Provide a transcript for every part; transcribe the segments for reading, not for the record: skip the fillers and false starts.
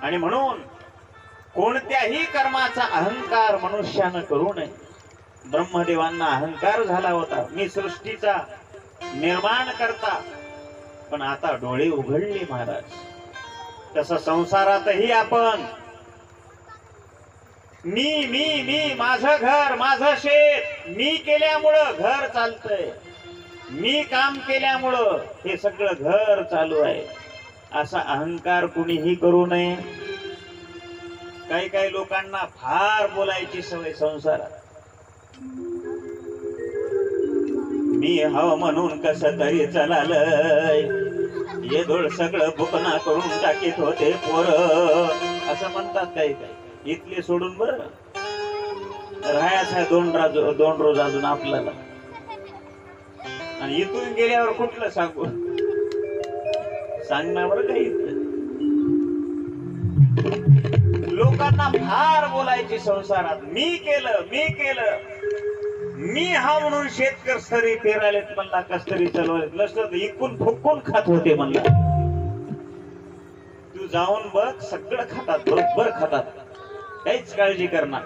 आणि म्हणून कोणत्याही कर्माचा अहंकार मनुष्यानं करू नये. ब्रह्मदेवांना अहंकार झाला होता, मी सृष्टीचा निर्माण करता, पण आता डोळे उघडले महाराज. तसं संसारातही आपण मी मी मी माझं घर माझं शेत मी केल्यामुळं घर चालतंय, मी काम केल्यामुळं हे सगळं घर चालू आहे, असा अहंकार कुणीही करू नये. काही काही लोकांना फार बोलायची सवय संसारात. मी हव म्हणून कस तरी चलालय, ये दोळ सगळं बुकना करून टाकीत होते पोर, असं म्हणतात काही काही. इथले सोडून बर राहायचं आहे दोन रोज अजून आपल्याला, आणि इथून गेल्यावर कुठलं सांगू सांगणार बरं काही. लोकांना फार बोलायची संसारात, मी केलं मी केलं, मी हा म्हणून शेतकरी फेरायलेत म्हणला, कस्तरी चालवलेत, नसलं इकून फुकून खात होते म्हणला. तू जाऊन बघ, सगळं खातात, बरोबर खातात, काहीच काळजी करणार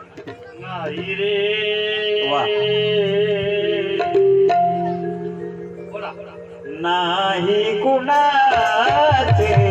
नाही रे. वा. नाही कुणाचे